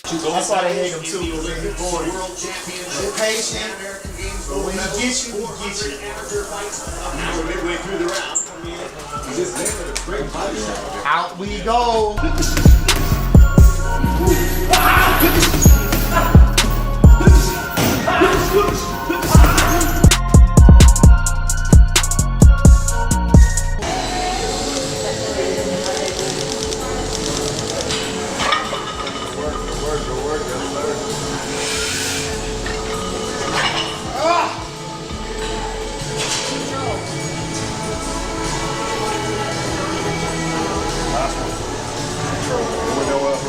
That's why they hate him too. They're patient, but when he gets you, he gets you. Now we're midway through the round. He just landed a great body shot. Out we go.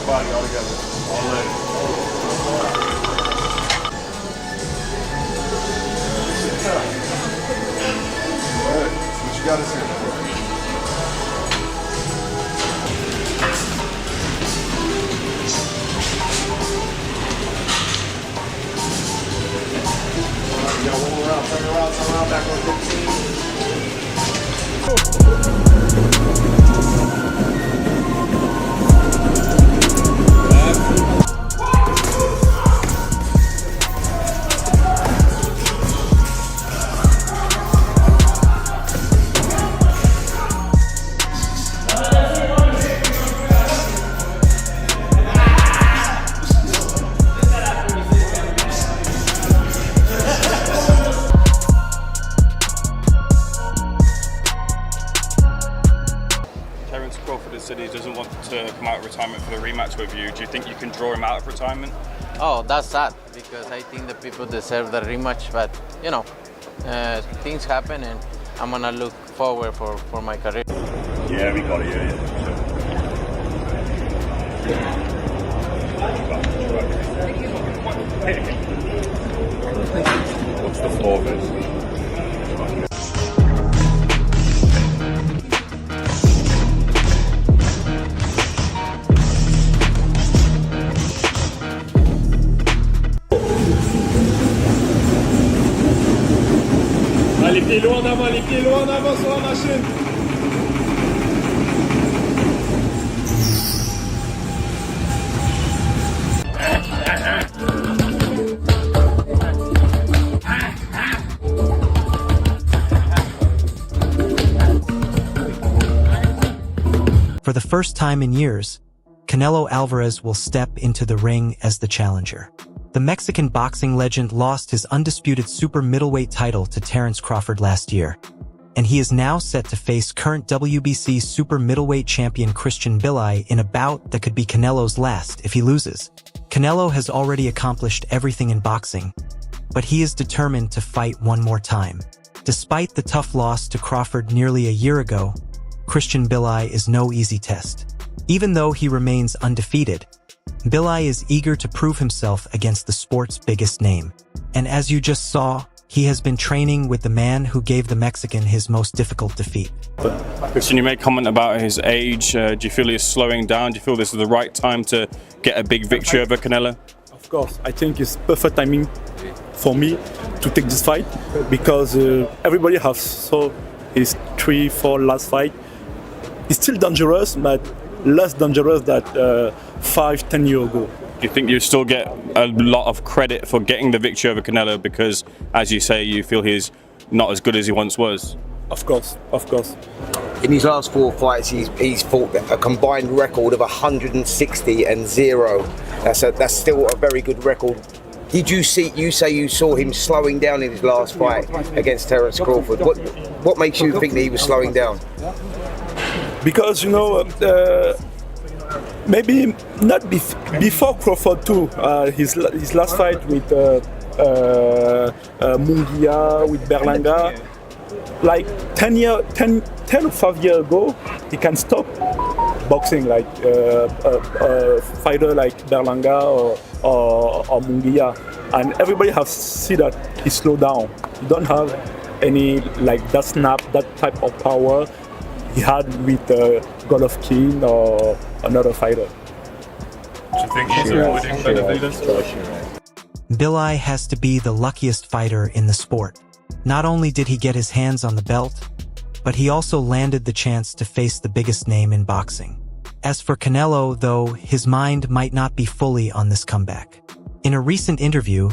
Body all together. All in. Good. What you got us here for? You got one more round. Turn around, back on 15. Terence Crawford has said he doesn't want to come out of retirement for the rematch with you. Do you think you can draw him out of retirement? Oh, that's sad because I think the people deserve the rematch, but you know, things happen and I'm gonna look forward for my career. Yeah, we got it, yeah. What's the floor of this? Les pieds loin en avant sur la machine. For the first time in years, Canelo Alvarez will step into the ring as the challenger. The Mexican boxing legend lost his undisputed super middleweight title to Terence Crawford last year, and he is now set to face current WBC super middleweight champion Christian Billy in a bout that could be Canelo's last if he loses. Canelo has already accomplished everything in boxing, but he is determined to fight one more time. Despite the tough loss to Crawford nearly a year ago, Christian Billy is no easy test. Even though he remains undefeated, Billy is eager to prove himself against the sport's biggest name. And as you just saw, he has been training with the man who gave the Mexican his most difficult defeat. Christian, you made comment about his age. Do you feel he's slowing down? Do you feel this is the right time to get a big victory over Canelo? Of course, I think it's perfect timing for me to take this fight because everybody has saw his 3-4 last fight. It's still dangerous, but less dangerous than 5-10 years ago. Do you think you still get a lot of credit for getting the victory over Canelo because, as you say, you feel he's not as good as he once was? Of course, of course. In his last 4 fights, he's fought a combined record of 160-0. That's still a very good record. Did you say you saw him slowing down in his last fight against Terence Crawford? What makes you think that he was slowing down? Because maybe not before Crawford too. His last fight with Munguia, with Berlanga, like 10 or 5 years ago, he can stop boxing like a fighter like Berlanga or Munguia, and everybody has seen that he slowed down. He don't have any like that snap, that type of power he had with Golovkin or another fighter. Do you think he's avoiding Benavides? Billy has to be the luckiest fighter in the sport. Not only did he get his hands on the belt, but he also landed the chance to face the biggest name in boxing. As for Canelo, though, his mind might not be fully on this comeback. In a recent interview,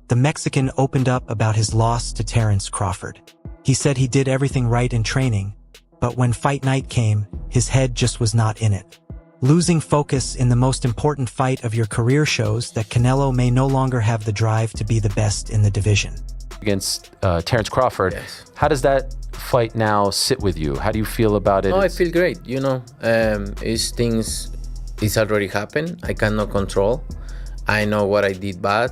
the Mexican opened up about his loss to Terence Crawford. He said he did everything right in training, but when fight night came, his head just was not in it. Losing focus in the most important fight of your career shows that Canelo may no longer have the drive to be the best in the division. Against Terence Crawford, Yes. how does that fight now sit with you? How do you feel about it? No, I feel great. It's already happened. I cannot control. I know what I did bad.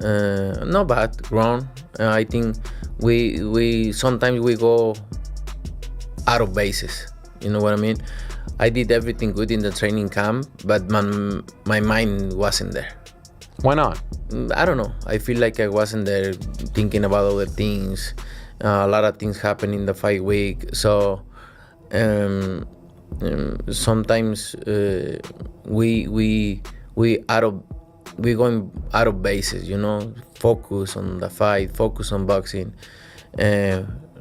Not bad, wrong. I think we sometimes we go out of bases. You know what I mean? I did everything good in the training camp, but my mind wasn't there. Why not? I don't know. I feel like I wasn't there thinking about other things. A lot of things happen in the fight week. So sometimes we going out of bases. Focus on the fight, focus on boxing.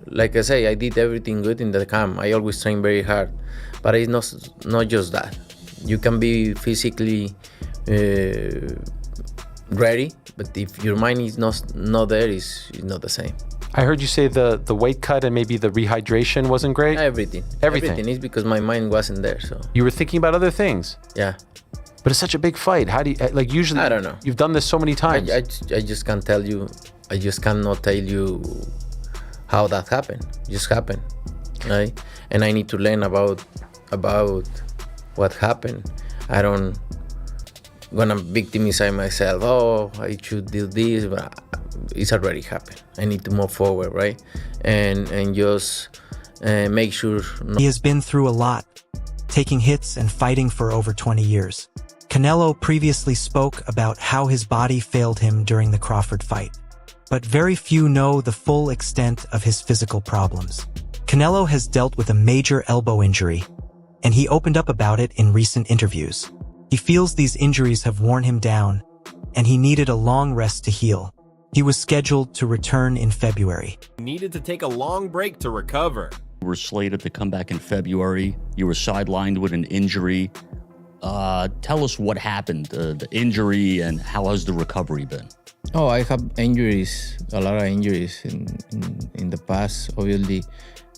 Like I say, I did everything good in the camp. I always train very hard, but it's not just that. You can be physically ready, but if your mind is not there, it's not the same. I heard you say the weight cut and maybe the rehydration wasn't great. Everything is because my mind wasn't there. So You were thinking about other things. yeah, But it's such a big fight. How do you, usually, I don't know. You've done this so many times. I just can't tell you. I just cannot tell you how that happened. It just happened, right? And I need to learn about what happened. I don't gonna victimize myself. Oh, I should do this, but it's already happened. I need to move forward, right? And just make sure. He has been through a lot, taking hits and fighting for over 20 years. Canelo previously spoke about how his body failed him during the Crawford fight, but very few know the full extent of his physical problems. Canelo has dealt with a major elbow injury, and he opened up about it in recent interviews. He feels these injuries have worn him down, and he needed a long rest to heal. He was scheduled to return in February. Needed to take a long break to recover. You were slated to come back in February. You were sidelined with an injury. Tell us what happened, the injury, and how has the recovery been? Oh, I have injuries, a lot of injuries in the past, obviously,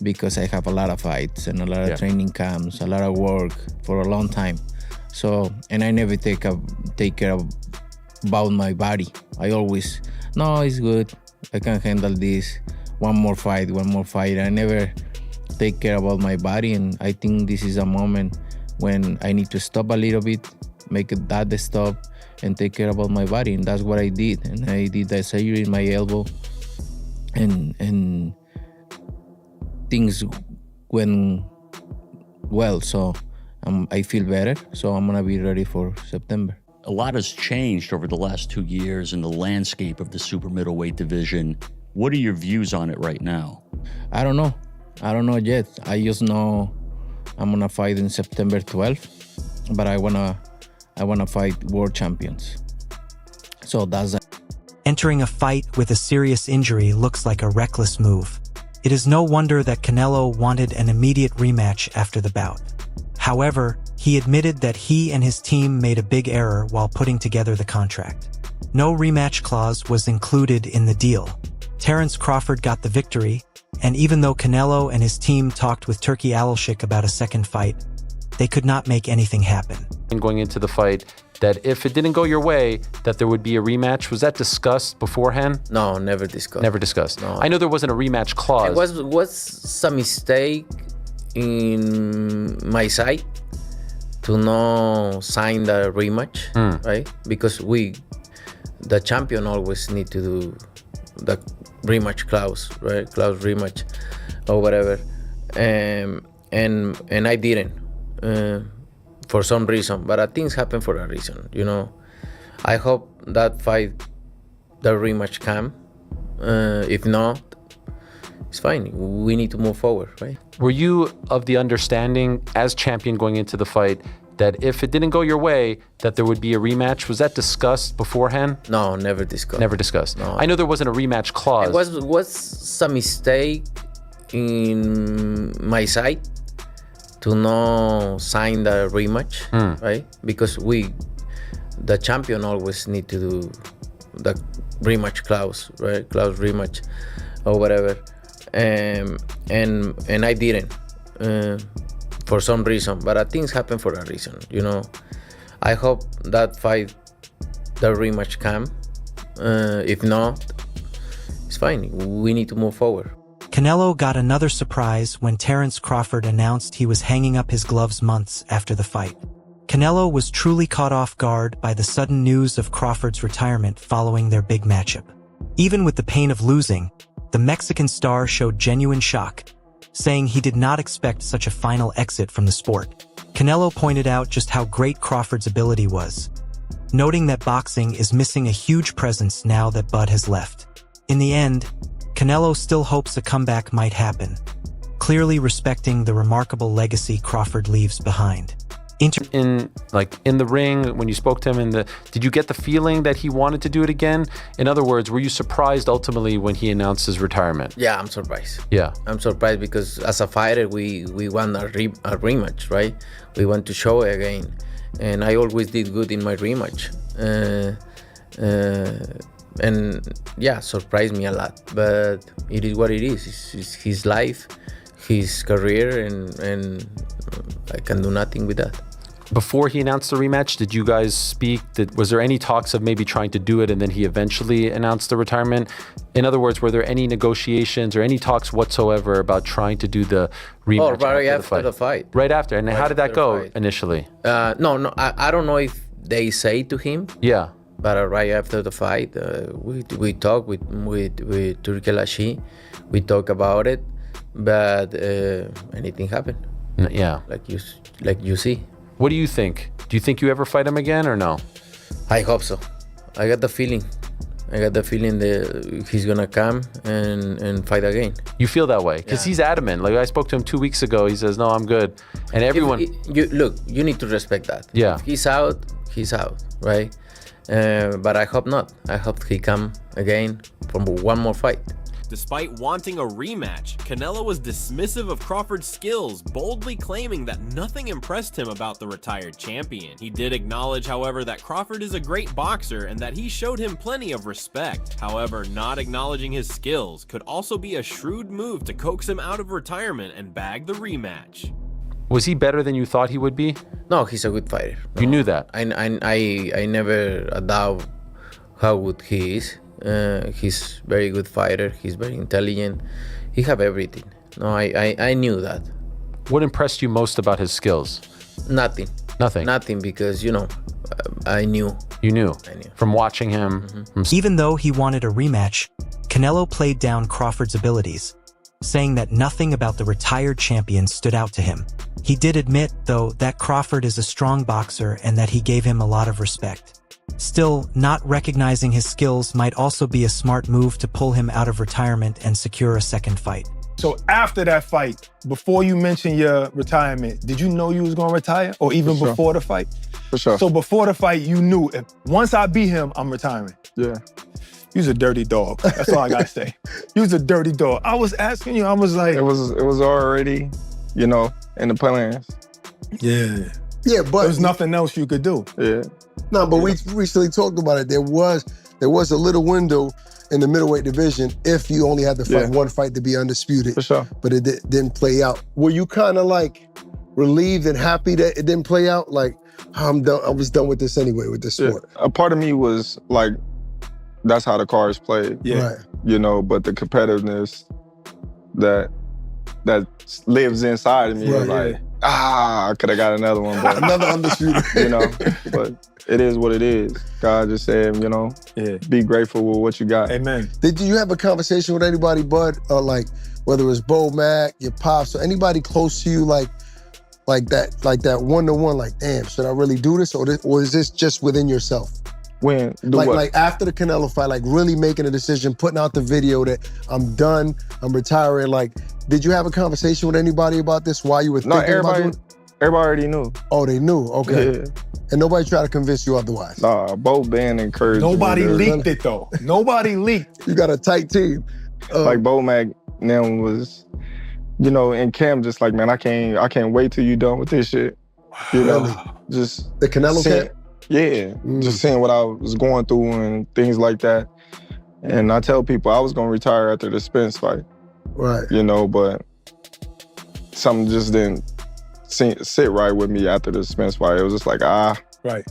because I have a lot of fights and a lot of training camps, a lot of work for a long time. So, and I never take care of about my body. I always, no, it's good. I can handle this. One more fight. I never take care about my body, and I think this is a moment when I need to stop a little bit, make that stop, and take care about my body, and that's what I did. And I did that surgery in my elbow, and things went well. So I feel better. So I'm gonna be ready for September. A lot has changed over the last 2 years in the landscape of the super middleweight division. What are your views on it right now? I don't know yet. I just know I'm gonna fight in September 12th, but I wanna fight world champions. So that's that. Entering a fight with a serious injury looks like a reckless move. It is no wonder that Canelo wanted an immediate rematch after the bout. However, he admitted that he and his team made a big error while putting together the contract. No rematch clause was included in the deal. Terence Crawford got the victory, and even though Canelo and his team talked with Turki Alashik about a second fight, they could not make anything happen. And going into the fight, that if it didn't go your way, that there would be a rematch. Was that discussed beforehand? No, never discussed. Never discussed. No. I know there wasn't a rematch clause. It was some mistake in my side to not sign the rematch, right? Because the champion always need to do the rematch clause, right? Clause rematch or whatever, and I didn't for some reason. But things happen for a reason, I hope that fight, the rematch come. If not, it's fine. We need to move forward, right? Were you of the understanding as champion going into the fight that if it didn't go your way, that there would be a rematch? Was that discussed beforehand? No, never discussed. Never discussed. No. I know there wasn't a rematch clause. It was some mistake in my side to not sign the rematch, right? Because the champion always need to do the rematch clause, right? Clause rematch or whatever. And I didn't for some reason, but things happen for a reason, you know. I hope that fight, the rematch come. If not, it's fine. We need to move forward. Canelo got another surprise when Terence Crawford announced he was hanging up his gloves months after the fight. Canelo was truly caught off guard by the sudden news of Crawford's retirement following their big matchup. Even with the pain of losing, the Mexican star showed genuine shock, saying he did not expect such a final exit from the sport. Canelo pointed out just how great Crawford's ability was, noting that boxing is missing a huge presence now that Bud has left. In the end, Canelo still hopes a comeback might happen, clearly respecting the remarkable legacy Crawford leaves behind. In the ring, when you spoke to him did you get the feeling that he wanted to do it again? In other words, were you surprised ultimately when he announced his retirement? Yeah, I'm surprised. Yeah. I'm surprised because as a fighter, we want a rematch, right? We want to show it again. And I always did good in my rematch. And yeah, surprised me a lot. But it is what it is. It's his life, his career, and I can do nothing with that. Before he announced the rematch, did you guys speak? Was there any talks of maybe trying to do it and then he eventually announced the retirement? In other words, were there any negotiations or any talks whatsoever about trying to do the rematch after the fight? Right after. And how did that go initially? No, I don't know if they say to him. Yeah. But right after the fight, we talked with Turki Lashi. We talked about it, but anything happened. Yeah. Like you see. What do you think? Do you think you ever fight him again or no? I hope so. I got the feeling. That he's gonna come and fight again. You feel that way? Because he's adamant. Like I spoke to him 2 weeks ago. He says, no, I'm good. And everyone... You need to respect that. Yeah. If he's out, right? But I hope not. I hope he come again for one more fight. Despite wanting a rematch, Canelo was dismissive of Crawford's skills, boldly claiming that nothing impressed him about the retired champion. He did acknowledge, however, that Crawford is a great boxer and that he showed him plenty of respect. However, not acknowledging his skills could also be a shrewd move to coax him out of retirement and bag the rematch. Was he better than you thought he would be? No, he's a good fighter. No, you knew that? I never doubt how good he is. He's very good fighter. He's very intelligent. He have everything. No, I knew that. What impressed you most about his skills? Nothing. Nothing because, I knew. You knew? I knew. From watching him? Even though he wanted a rematch, Canelo played down Crawford's abilities, saying that nothing about the retired champion stood out to him. He did admit, though, that Crawford is a strong boxer and that he gave him a lot of respect. Still, not recognizing his skills might also be a smart move to pull him out of retirement and secure a second fight. So after that fight, before you mentioned your retirement, did you know you was gonna retire? Or even before the fight? For sure. So before the fight, you knew, once I beat him, I'm retiring. Yeah. You was a dirty dog. That's all I gotta say. You was a dirty dog. I was asking you, I was like... It was already, in the plans. Yeah. Yeah, but... There's nothing else you could do. Yeah. No, but we recently talked about it. There was a little window in the middleweight division if you only had to fight one fight to be undisputed. For sure. But it didn't play out. Were you kind of like relieved and happy that it didn't play out? Like, I'm done. I was done with this anyway, with this sport. A part of me was like, that's how the cards played. Yeah. Right. But the competitiveness that lives inside of me was like, I could have got another one, but another undisputed. But it is what it is. God just said, be grateful with what you got. Amen. Did you have a conversation with anybody, Bud, or like whether it was Bo Mac, your pops, or anybody close to you, like that one-to-one, like, damn, should I really do this, or is this just within yourself? When? Like after the Canelo fight, like really making a decision, putting out the video that I'm done, I'm retiring. Like, did you have a conversation with anybody about this while you were thinking about it? Everybody already knew. Oh, they knew, okay. Yeah. And nobody tried to convince you otherwise? Nah, both band encouraged Nobody leaked it though. Nobody leaked. You got a tight team. Like Bo Mac now was you know, in camp, just like, man, I can't wait till you done with this shit. You know, just the Canelo camp. Yeah, just seeing what I was going through and things like that. And I tell people I was gonna retire after the Spence fight. Right. You know, but something just didn't sit right with me after the Spence fight. It was just like, right.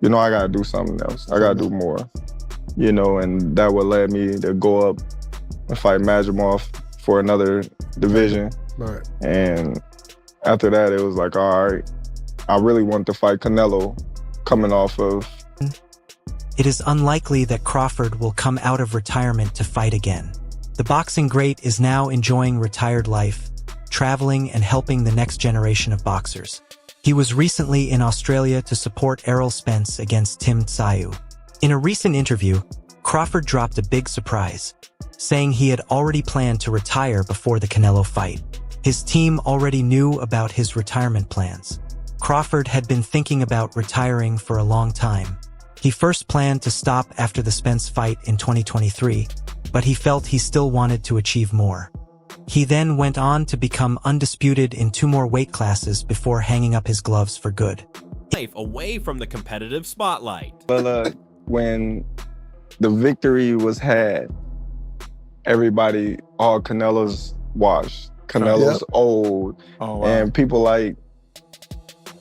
You know, I gotta do something else. I gotta do more. You know, and that would led me to go up and fight Majimov for another division. Right. And after that, it was like, all right, I really wanted to fight Canelo coming off of. It is unlikely that Crawford will come out of retirement to fight again. The boxing great is now enjoying retired life, traveling and helping the next generation of boxers. He was recently in Australia to support Errol Spence against Tim Tszyu. In a recent interview, Crawford dropped a big surprise, saying he had already planned to retire before the Canelo fight. His team already knew about his retirement plans. Crawford had been thinking about retiring for a long time. He first planned to stop after the Spence fight in 2023, but he felt he still wanted to achieve more. He then went on to become undisputed in 2 more weight classes before hanging up his gloves for good. Life away from the competitive spotlight. Well, when the victory was had, everybody, all Canelo's washed. Canelo's old. Oh, wow. And people like,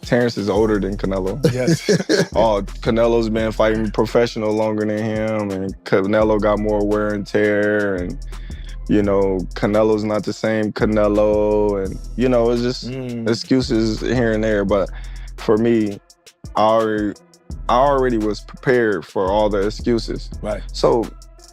Terence is older than Canelo. Yes. Canelo's been fighting professional longer than him, and Canelo got more wear and tear, and you know, Canelo's not the same Canelo, and you know, it's just excuses here and there. But for me, I already was prepared for all the excuses. Right. So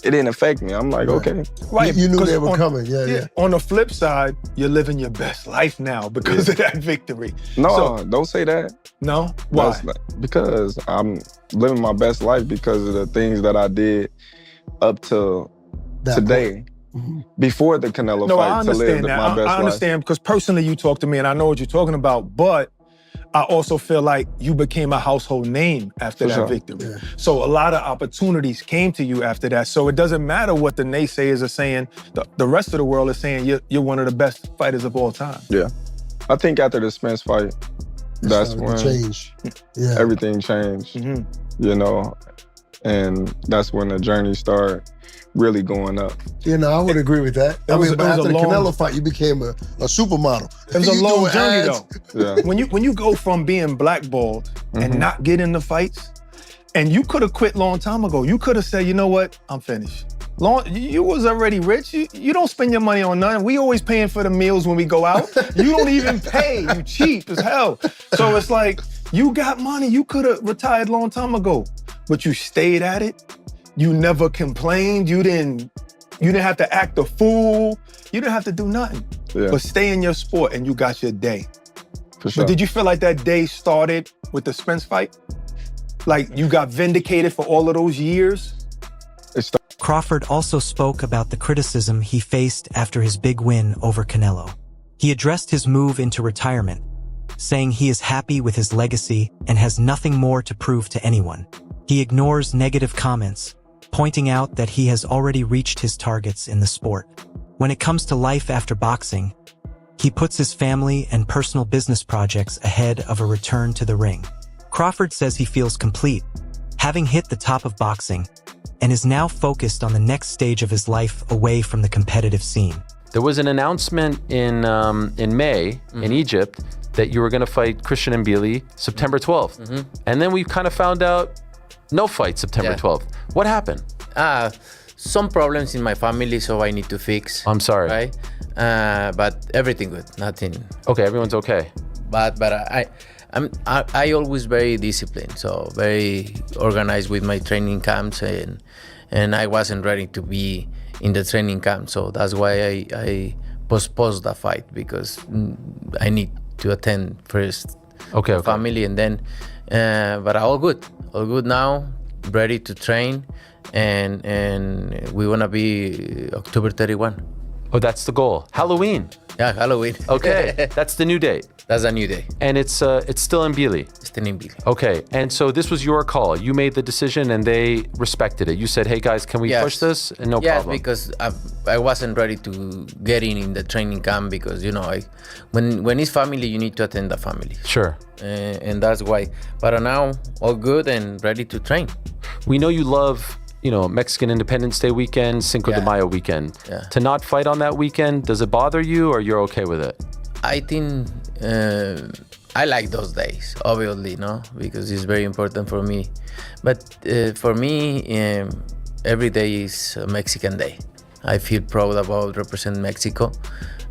it didn't affect me. I'm like, okay. Right. You knew they were on, coming. Yeah. On the flip side, you're living your best life now because of that victory. No, don't say that. No? Why? Because I'm living my best life because of the things that I did up to today. Before the Canelo fight, I understand that. my best I understand because personally you talk to me and I know what you're talking about, but I also feel like you became a household name after that victory. Yeah. So a lot of opportunities came to you after that. So it doesn't matter what the naysayers are saying. The rest of the world is saying you're one of the best fighters of all time. Yeah. I think after the Spence fight, that's when everything changed, you know, and that's when the journey started really going up. Yeah, no, I would agree with that. After the Canelo fight, you became a supermodel. It was a long journey, though. Yeah. When you go from being blackballed and not getting the fights, and you could have quit long time ago. You could have said, you know what, I'm finished. You was already rich. You don't spend your money on nothing. We always paying for the meals when we go out. You don't even pay. You cheap as hell. So it's like, you got money. You could have retired long time ago, but you stayed at it. You never complained. You didn't have to act a fool. You didn't have to do nothing. Yeah. But stay in your sport and you got your day. For sure. But did you feel like that day started with the Spence fight? Like you got vindicated for all of those years? Crawford also spoke about the criticism he faced after his big win over Canelo. He addressed his move into retirement, saying he is happy with his legacy and has nothing more to prove to anyone. He ignores negative comments, pointing out that he has already reached his targets in the sport. When it comes to life after boxing, he puts his family and personal business projects ahead of a return to the ring. Crawford says he feels complete, having hit the top of boxing, and is now focused on the next stage of his life away from the competitive scene. There was an announcement in May in Egypt that you were going to fight Christian Mbili September 12th. And then we kind of found out no fight September 12th. What happened? Some problems in my family, so I need to fix. I'm sorry. Right? But everything good, nothing. Okay, everyone's okay. But I always very disciplined, so very organized with my training camps, and I wasn't ready to be in the training camp, so that's why I postponed the fight because I need to attend first family and then. But all good now, ready to train, and we wanna be October 31. Oh, that's the goal. Halloween. Yeah, Halloween. Okay, that's the new date. That's a new day. And it's still in Billy. Still in Billy. Okay, and so this was your call. You made the decision, and they respected it. You said, "Hey guys, can we push this?" And no problem. Yes, because I wasn't ready to get in the training camp because when it's family, you need to attend the family. Sure. And that's why. But now all good and ready to train. We know you love, Mexican Independence Day weekend, Cinco de Mayo weekend. Yeah. To not fight on that weekend, does it bother you, or you're okay with it? I think I like those days, obviously, because it's very important for me. But for me, every day is a Mexican day. I feel proud about represent Mexico.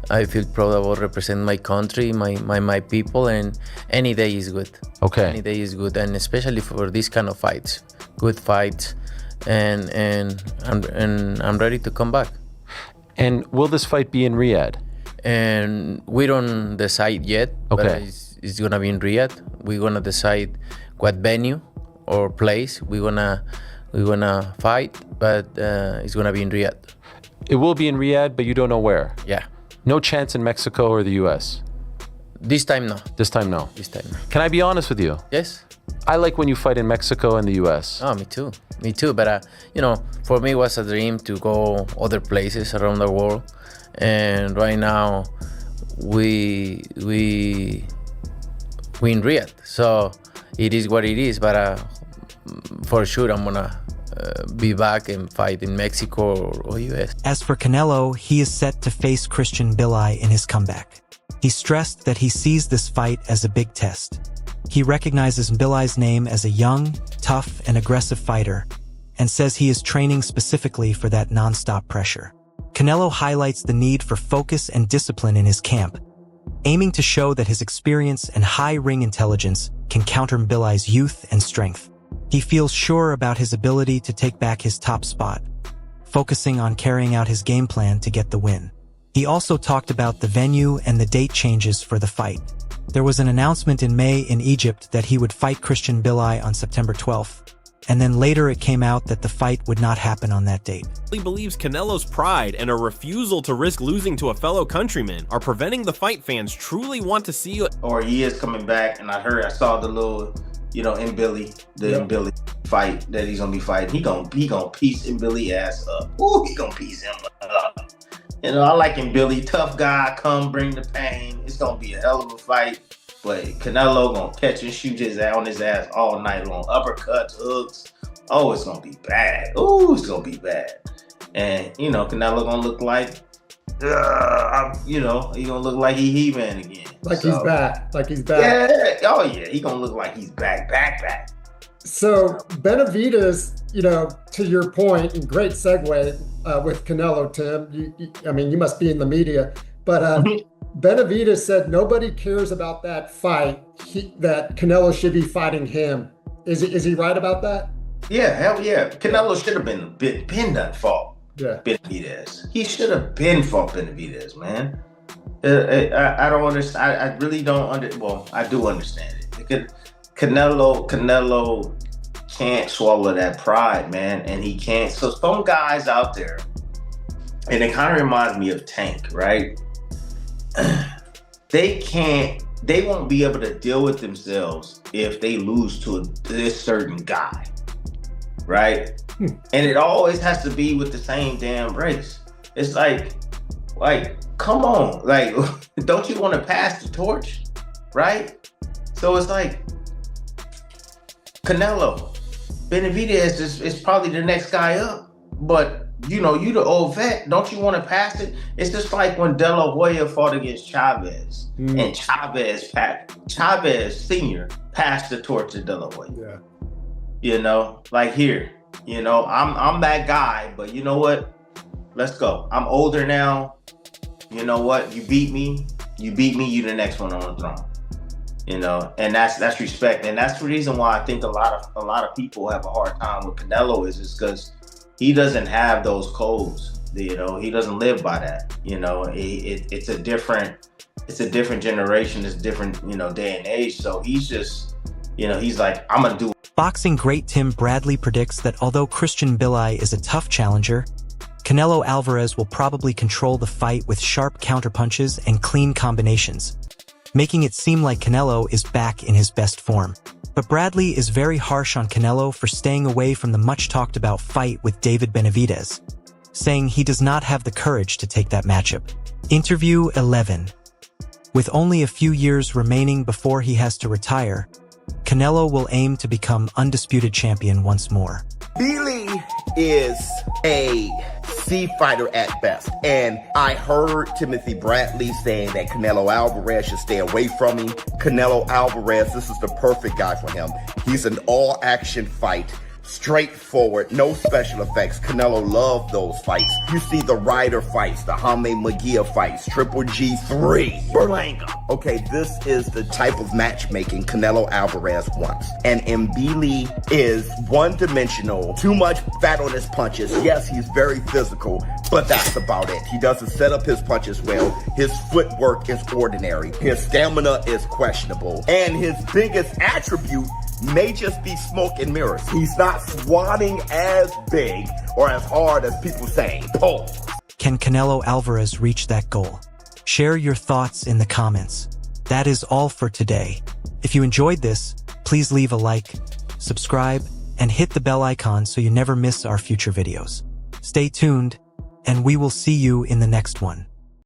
I feel proud about represent my country, my people, and any day is good. Okay. Any day is good, and especially for these kind of fights, good fights, and I'm ready to come back. And will this fight be in Riyadh? And we don't decide yet. Okay. But it's gonna be in Riyadh. We're gonna decide what venue or place we're gonna fight, but it's gonna be in Riyadh. It will be in Riyadh, but you don't know where. Yeah. No chance in Mexico or the U.S. This time, no. This time, no. This time, no. Can I be honest with you? Yes. I like when you fight in Mexico and the U.S. Oh, me too. Me too. But for me, it was a dream to go other places around the world. And right now, we in Riyadh, so it is what it is. But for sure, I'm gonna be back and fight in Mexico or US. As for Canelo, he is set to face Christian Billy in his comeback. He stressed that he sees this fight as a big test. He recognizes Billy's name as a young, tough, and aggressive fighter, and says he is training specifically for that non-stop pressure. Canelo highlights the need for focus and discipline in his camp, aiming to show that his experience and high ring intelligence can counter Billy's youth and strength. He feels sure about his ability to take back his top spot, focusing on carrying out his game plan to get the win. He also talked about the venue and the date changes for the fight. There was an announcement in May in Egypt that he would fight Christian Billy on September 12th. And then later it came out that the fight would not happen on that date. He believes Canelo's pride and a refusal to risk losing to a fellow countryman are preventing the fight fans truly want to see. Or he is coming back, and I saw the little, in Billy fight that he's gonna be fighting. He gonna piece Billy ass up. Ooh, he gonna piece him up. I like him, Billy, tough guy, come bring the pain. It's gonna be a hell of a fight. But Canelo gonna catch and shoot on his ass all night long. Uppercuts, hooks. Oh, it's gonna be bad. Ooh, it's gonna be bad. And Canelo gonna look like, he gonna look like he He-Man again. He's back. Yeah. Oh yeah. He gonna look like he's back. So Benavidez, to your point, and great segue with Canelo, Tim. You must be in the media, but. Benavidez said nobody cares about that fight, that Canelo should be fighting him. Is he right about that? Yeah, hell yeah. Canelo should have been done fought Benavidez. He should have been fought Benavidez, man. I don't understand. I really don't well, I do understand it. Canelo can't swallow that pride, man, and he can't. So some guys out there, and it kind of reminds me of Tank, right? They won't be able to deal with themselves if they lose to this certain guy, right? And it always has to be with the same damn race. It's like, come on, don't you want to pass the torch, right? So it's like, Canelo, Benavidez is probably the next guy up, but you the old vet. Don't you want to pass it? It's just like when De La Hoya fought against Chavez, and Chavez Senior passed the torch to De La Hoya. Yeah. Here, I'm that guy, but you know what? Let's go. I'm older now. You know what? You beat me. You the next one on the throne. And that's respect, and that's the reason why I think a lot of people have a hard time with Canelo is because he doesn't have those codes. He doesn't live by that. It's a different generation. It's different, day and age. So he's just, he's like, I'm gonna do. Boxing great Tim Bradley predicts that although Christian Billy is a tough challenger, Canelo Alvarez will probably control the fight with sharp counterpunches and clean combinations, making it seem like Canelo is back in his best form. But Bradley is very harsh on Canelo for staying away from the much-talked-about fight with David Benavidez, saying he does not have the courage to take that matchup. Interview 11. With only a few years remaining before he has to retire, Canelo will aim to become undisputed champion once more. Billy is a C fighter at best. And I heard Timothy Bradley saying that Canelo Alvarez should stay away from him. Canelo Alvarez, this is the perfect guy for him. He's an all-action fight. Straightforward, no special effects. Canelo loved those fights. You see the Ryder fights, the Jaime Munguia fights, Triple G3, Berlanga. Okay, this is the type of matchmaking Canelo Alvarez wants. And Mbili is one-dimensional, too much fat on his punches. Yes, he's very physical, but that's about it. He doesn't set up his punches well. His footwork is ordinary. His stamina is questionable. And his biggest attribute may just be smoke and mirrors. He's not swatting as big or as hard as people say. Pause. Can Canelo Alvarez reach that goal? Share your thoughts in the comments. That is all for today. If you enjoyed this, please leave a like, subscribe, and hit the bell icon so you never miss our future videos. Stay tuned, and we will see you in the next one.